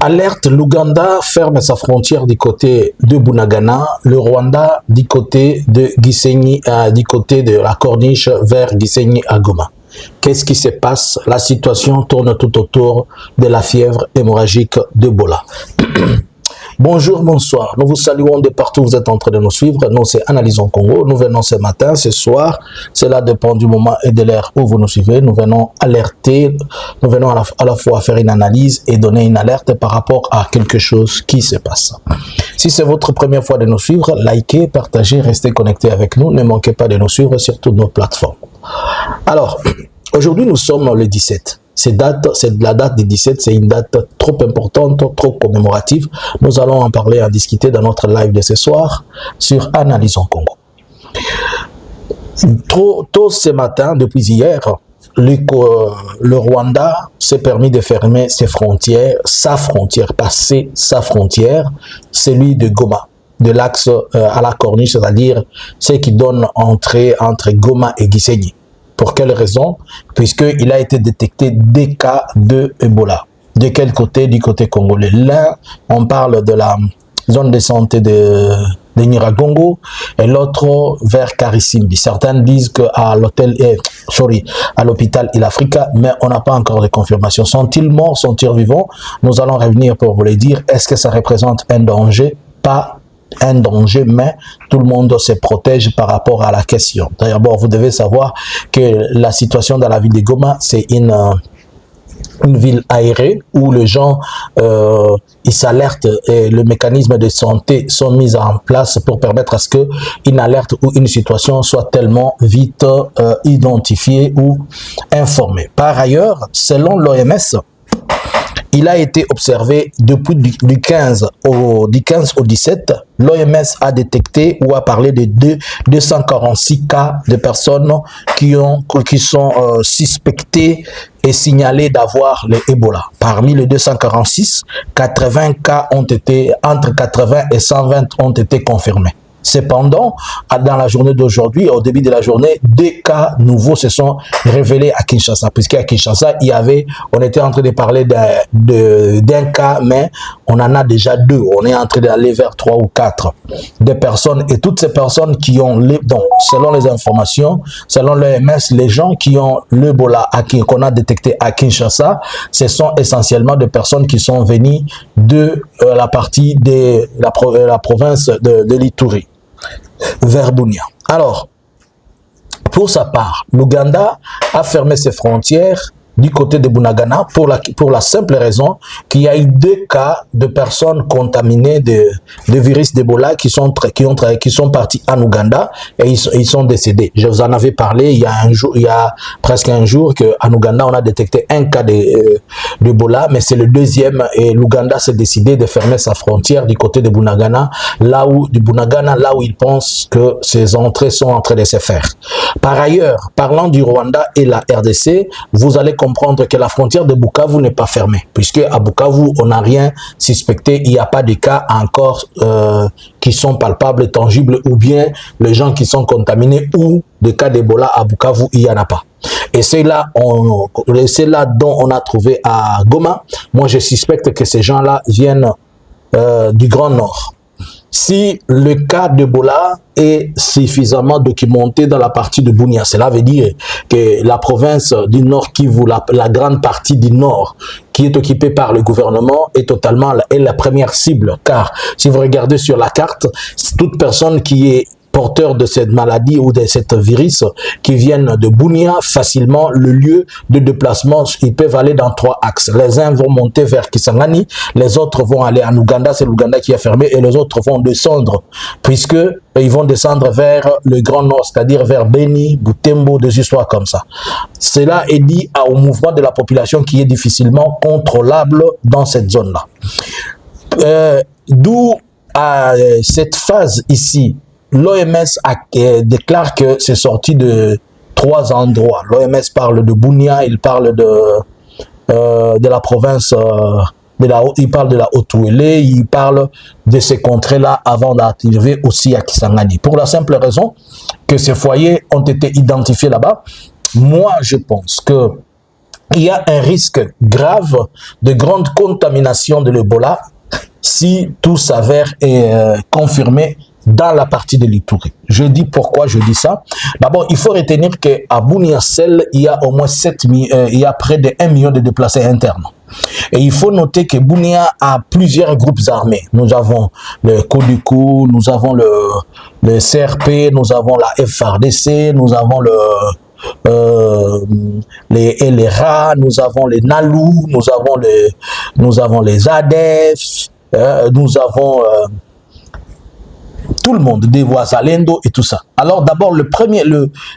Alerte, l'Ouganda ferme sa frontière du côté de Bunagana, le Rwanda du côté de Gisenyi, du côté de la Corniche vers Gisenyi à Goma. Qu'est-ce qui se passe? La situation tourne tout autour de la fièvre hémorragique d'Ebola. Bonjour, bonsoir. Nous vous saluons de partout où vous êtes en train de nous suivre. Nous, c'est Analysons Congo. Nous venons ce matin, ce soir. Cela dépend du moment et de l'heure où vous nous suivez. Nous venons alerter, nous venons à la fois faire une analyse et donner une alerte par rapport à quelque chose qui se passe. Si c'est votre première fois de nous suivre, likez, partagez, restez connectés avec nous. Ne manquez pas de nous suivre sur toutes nos plateformes. Alors, aujourd'hui, nous sommes le 17. La date du 17, c'est une date trop importante, trop commémorative. Nous allons en parler, en discuter dans notre live de ce soir sur Analysons Congo. Tôt ce matin, depuis hier, le Rwanda s'est permis de fermer ses frontières, sa frontière, celui de Goma, de l'axe à la Corniche, c'est-à-dire ce qui donne entrée entre Goma et Gisenyi. Pour quelle raison? Puisqu'il a été détecté des cas de Ebola. De quel côté? Du côté congolais. L'un, on parle de la zone de santé de Nyiragongo et l'autre vers Karisimbi. Certains disent qu'à l'hôpital Il Africa, mais on n'a pas encore de confirmation. Sont-ils morts? Sont-ils vivants? Nous allons revenir pour vous le dire. Est-ce que ça représente un danger? Pas un danger, mais tout le monde se protège par rapport à la question. D'abord, vous devez savoir que la situation dans la ville de Goma, c'est une ville aérée où les gens ils s'alertent et le mécanisme de santé sont mis en place pour permettre à ce que une alerte ou une situation soit tellement vite identifiée ou informée. Par ailleurs, selon l'OMS, il a été observé depuis du 15 au 17, l'OMS a détecté ou a parlé de 246 cas de personnes qui sont suspectées et signalées d'avoir le Ebola. Parmi les 246, 80 cas ont été, entre 80 et 120 ont été confirmés. Cependant, dans la journée d'aujourd'hui, au début de la journée, 2 cas nouveaux se sont révélés à Kinshasa. Puisqu'à Kinshasa, on était en train de parler d'un cas, mais on en a déjà 2. On est en train d'aller vers 3 ou 4 des personnes. Et toutes ces personnes qui ont, donc, selon les informations, selon l'OMS, les gens qui ont l'Ebola qu'on a détecté à Kinshasa, ce sont essentiellement des personnes qui sont venues de la partie de la province de l'Ituri, vers Bunia. Alors, pour sa part, l'Ouganda a fermé ses frontières du côté de Bunagana pour la simple raison qu'il y a eu 2 cas de personnes contaminées de virus d'Ebola qui sont partis en Ouganda et ils sont décédés. Je vous en avais parlé il y a presque un jour qu'en Ouganda on a détecté un cas d'Ebola, mais c'est le deuxième et l'Ouganda s'est décidé de fermer sa frontière du côté de Bunagana, là où il pense que ces entrées sont en train de se faire. Par ailleurs, parlant du Rwanda et la RDC, vous allez comprendre que la frontière de Bukavu n'est pas fermée, puisque à Bukavu, on n'a rien suspecté, il n'y a pas de cas encore qui sont palpables, tangibles, ou bien les gens qui sont contaminés ou des cas d'Ebola à Bukavu, il n'y en a pas. Et c'est là dont on a trouvé à Goma. Moi, je suspecte que ces gens-là viennent du Grand Nord. Si le cas d'Ebola est suffisamment documenté dans la partie de Bunia, cela veut dire que la province du Nord Kivu, la grande partie du Nord qui est occupée par le gouvernement est totalement la première cible. Car si vous regardez sur la carte, toute personne qui est porteurs de cette maladie ou de cette virus qui viennent de Bunia, facilement le lieu de déplacement, ils peuvent aller dans 3 axes. Les uns vont monter vers Kisangani, les autres vont aller en Ouganda, c'est l'Ouganda qui a fermé, et les autres vont descendre, puisque ils vont descendre vers le Grand Nord, c'est-à-dire vers Beni, Butembo, des histoires comme ça. Cela est dit au mouvement de la population qui est difficilement contrôlable dans cette zone-là. D'où à cette phase ici, l'OMS déclare que c'est sorti de 3 endroits. L'OMS parle de Bunia, il parle de la province, il parle de la Haute-Ouélé, il parle de ces contrées-là avant d'arriver aussi à Kisangani. Pour la simple raison que ces foyers ont été identifiés là-bas. Moi, je pense que il y a un risque grave de grande contamination de l'Ebola si tout s'avère confirmé dans la partie de l'Ituri. Je dis pourquoi je dis ça. D'abord, il faut retenir qu'à Bunia seul, il y a au moins il y a près de 1 million de déplacés internes. Et il faut noter que Bunia a plusieurs groupes armés. Nous avons le Kodikou, nous avons le CRP, nous avons la FRDC, nous avons les LRA, nous avons les Nalou, nous avons les ADEF, nous avons tout le monde, des Voisalendo et tout ça. Alors d'abord,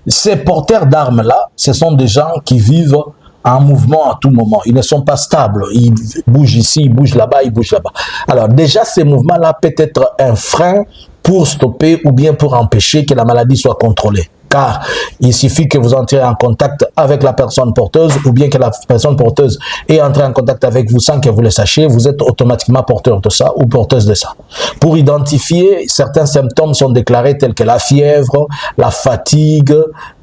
ces porteurs d'armes là, ce sont des gens qui vivent en mouvement à tout moment. Ils ne sont pas stables. Ils bougent ici, ils bougent là-bas, ils bougent là-bas. Alors déjà, ces mouvements-là peut être un frein pour stopper ou bien pour empêcher que la maladie soit contrôlée. Car il suffit que vous entriez en contact avec la personne porteuse ou bien que la personne porteuse ait entré en contact avec vous sans que vous le sachiez, vous êtes automatiquement porteur de ça ou porteuse de ça. Pour identifier, certains symptômes sont déclarés tels que la fièvre, la fatigue,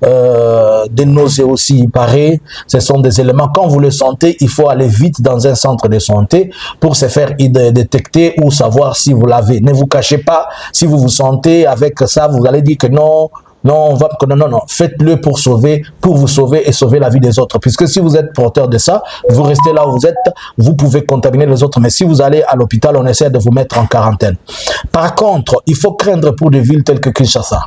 des nausées aussi, il paraît. Ce sont des éléments, quand vous le sentez, il faut aller vite dans un centre de santé pour se faire détecter ou savoir si vous l'avez. Ne vous cachez pas, si vous vous sentez avec ça, vous allez dire que non, non, faites-le pour vous sauver et sauver la vie des autres. Puisque si vous êtes porteur de ça, vous restez là où vous êtes, vous pouvez contaminer les autres. Mais si vous allez à l'hôpital, on essaie de vous mettre en quarantaine. Par contre, il faut craindre pour des villes telles que Kinshasa.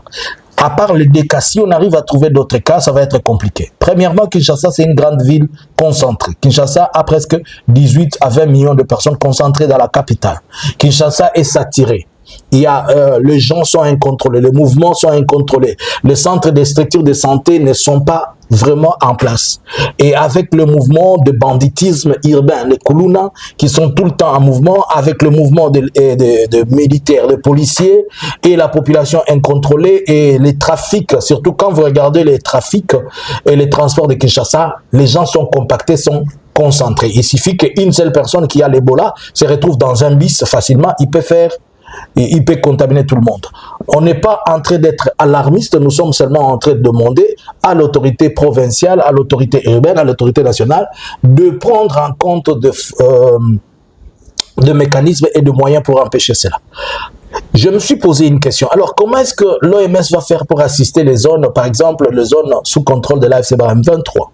À part les cas, si on arrive à trouver d'autres cas, ça va être compliqué. Premièrement, Kinshasa, c'est une grande ville concentrée. Kinshasa a presque 18 à 20 millions de personnes concentrées dans la capitale. Kinshasa est saturé. Il y a, les gens sont incontrôlés, les mouvements sont incontrôlés, les centres des structures de santé ne sont pas vraiment en place. Et avec le mouvement de banditisme urbain, les Kuluna, qui sont tout le temps en mouvement, avec le mouvement de militaires, de policiers, et la population incontrôlée, et les trafics, surtout quand vous regardez les trafics et les transports de Kinshasa, les gens sont compactés, sont concentrés. Il suffit qu'une seule personne qui a l'Ebola se retrouve dans un bus facilement, il peut contaminer tout le monde. On n'est pas en train d'être alarmiste, nous sommes seulement en train de demander à l'autorité provinciale, à l'autorité urbaine, à l'autorité nationale de prendre en compte de mécanismes et de moyens pour empêcher cela. Je me suis posé une question. Alors, comment est-ce que l'OMS va faire pour assister les zones, par exemple, les zones sous contrôle de l'AFC Barham 23?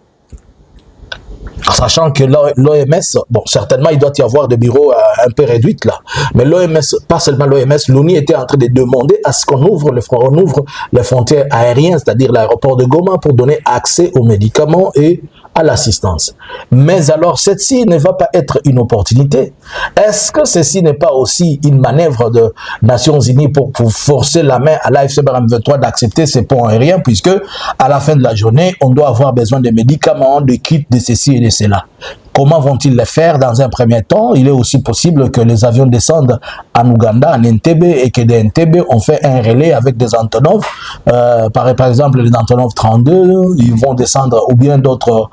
Sachant que l'OMS, bon, certainement, il doit y avoir des bureaux un peu réduits là. Mais l'OMS, pas seulement l'OMS, l'ONU était en train de demander à ce qu'on ouvre les frontières aériennes, c'est-à-dire l'aéroport de Goma, pour donner accès aux médicaments et à l'assistance. Mais alors, ceci ne va pas être une opportunité. Est-ce que ceci n'est pas aussi une manœuvre de Nations Unies pour forcer la main à l'AFC Barham 23 d'accepter ces ponts aériens, puisque à la fin de la journée, on doit avoir besoin de médicaments, de kits, de ceci et de cela. Comment vont-ils le faire dans un premier temps? Il est aussi possible que les avions descendent en Ouganda, en Entebbe, et que des Entebbe ont fait un relais avec des Antonov. Par exemple, les Antonov 32, ils vont descendre, ou bien d'autres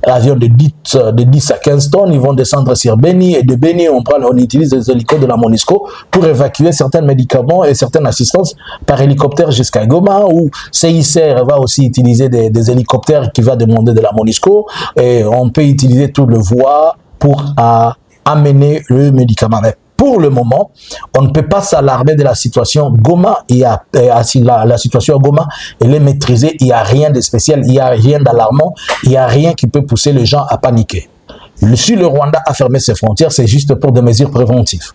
avions de 10 à 15 tonnes, ils vont descendre sur Beni, et de Beni, on utilise les hélicos de la MONUSCO pour évacuer certains médicaments et certaines assistances par hélicoptère jusqu'à Goma, ou CICR va aussi utiliser des hélicoptères qui va demander de la MONUSCO, et on peut utiliser tout le voie pour amener le médicament. Mais pour le moment, on ne peut pas s'alarmer de la situation. Goma, la situation à Goma, elle est maîtrisée, il n'y a rien de spécial, il n'y a rien d'alarmant, il n'y a rien qui peut pousser les gens à paniquer. Si le Rwanda a fermé ses frontières, c'est juste pour des mesures préventives.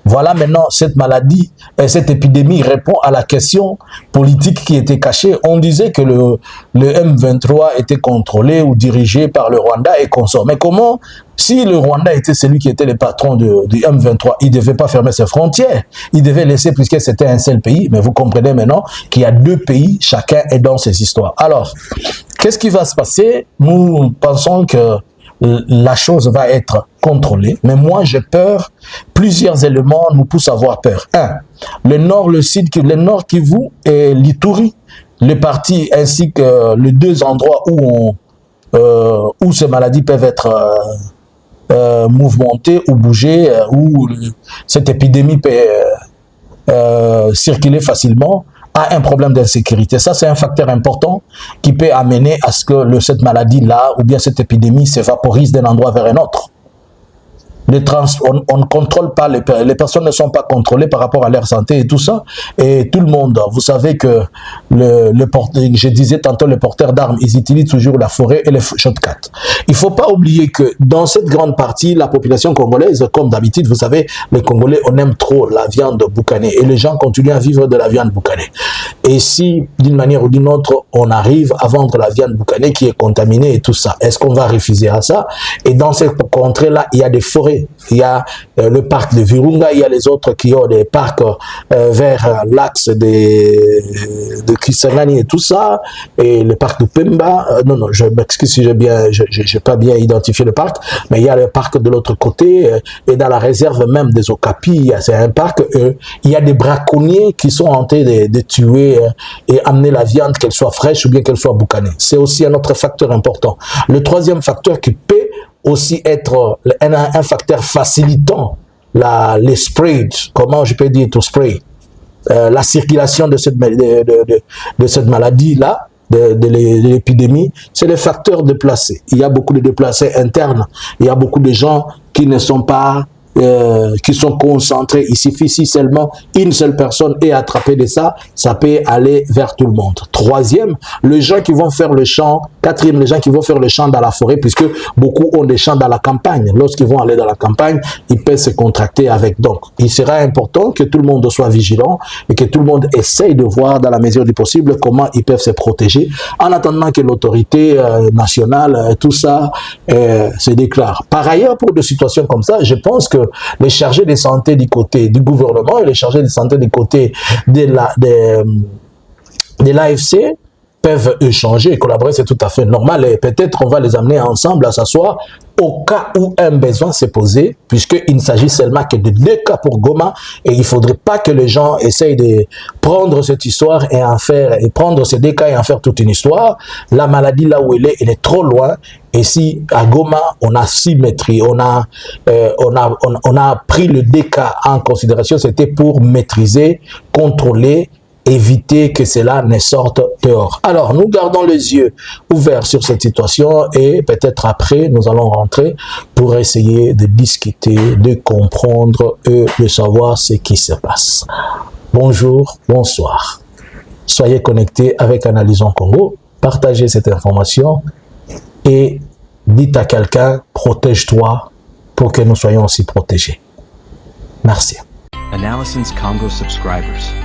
Voilà maintenant cette maladie, cette épidémie répond à la question politique qui était cachée. On disait que le M23 était contrôlé ou dirigé par le Rwanda et consort. Mais comment, si le Rwanda était celui qui était le patron du M23, il ne devait pas fermer ses frontières. Il devait laisser, puisque c'était un seul pays. Mais vous comprenez maintenant qu'il y a deux pays, chacun est dans ses histoires. Alors, qu'est-ce qui va se passer? Nous pensons que la chose va être contrôlée, mais moi j'ai peur. Plusieurs éléments nous poussent à avoir peur. Un, le nord, le sud, le nord Kivu et l'Ituri, les parties ainsi que les deux endroits où ces maladies peuvent être mouvementées ou bouger, où cette épidémie peut circuler facilement. a un problème d'insécurité. Ça, c'est un facteur important qui peut amener à ce que cette maladie-là ou bien cette épidémie s'évaporise d'un endroit vers un autre. On ne contrôle pas, les personnes ne sont pas contrôlées par rapport à leur santé et tout ça. Et tout le monde, vous savez que je disais tantôt, les porteurs d'armes, ils utilisent toujours la forêt et les shotguns. Il ne faut pas oublier que dans cette grande partie, la population congolaise, comme d'habitude, vous savez, les Congolais, on aime trop la viande boucanée. Et les gens continuent à vivre de la viande boucanée. Et si, d'une manière ou d'une autre, on arrive à vendre la viande boucanée qui est contaminée et tout ça, est-ce qu'on va refuser à ça? Et dans cette contrée-là, il y a des forêts. Il y a le parc de Virunga, il y a les autres qui ont des parcs vers l'axe de Kisangani et tout ça, et le parc de Pemba. Non, je m'excuse si j'ai pas bien identifié le parc, mais il y a le parc de l'autre côté, et dans la réserve même des Okapi, c'est un parc, il y a des braconniers qui sont en train de tuer et amener la viande, qu'elle soit fraîche ou bien qu'elle soit boucanée. C'est aussi un autre facteur important. Le troisième facteur qui peut aussi être un facteur facilitant les sprays, comment je peux dire to spray, la circulation de cette maladie-là, de l'épidémie, c'est les facteurs déplacés. Il y a beaucoup de déplacés internes, il y a beaucoup de gens qui ne sont pas qui sont concentrés. Il suffit si seulement une seule personne est attrapée de ça, ça peut aller vers tout le monde. Troisième, les gens qui vont faire le champ. Quatrième, les gens qui vont faire le champ dans la forêt, puisque beaucoup ont des champs dans la campagne. Lorsqu'ils vont aller dans la campagne, ils peuvent se contracter avec. Donc, il sera important que tout le monde soit vigilant et que tout le monde essaye de voir dans la mesure du possible comment ils peuvent se protéger en attendant que l'autorité nationale, tout ça, se déclare. Par ailleurs, pour des situations comme ça, je pense que les chargés de santé du côté du gouvernement et les chargés de santé du côté de l'AFC peuvent échanger et collaborer, c'est tout à fait normal. Et peut-être on va les amener ensemble à s'asseoir au cas où un besoin s'est posé, puisqu'il ne s'agit seulement que de 2 cas pour Goma, et il ne faudrait pas que les gens essayent de prendre cette histoire et prendre ces 2 cas et en faire toute une histoire. La maladie, là où elle est trop loin. Et si à Goma, on a symétrie, on a pris le 2 cas en considération, c'était pour maîtriser, contrôler, éviter que cela ne sorte dehors. Alors, nous gardons les yeux ouverts sur cette situation et peut-être après, nous allons rentrer pour essayer de discuter, de comprendre et de savoir ce qui se passe. Bonjour, bonsoir. Soyez connectés avec Analysons Congo, partagez cette information et dites à quelqu'un, protège-toi pour que nous soyons aussi protégés. Merci. Analysons Congo subscribers.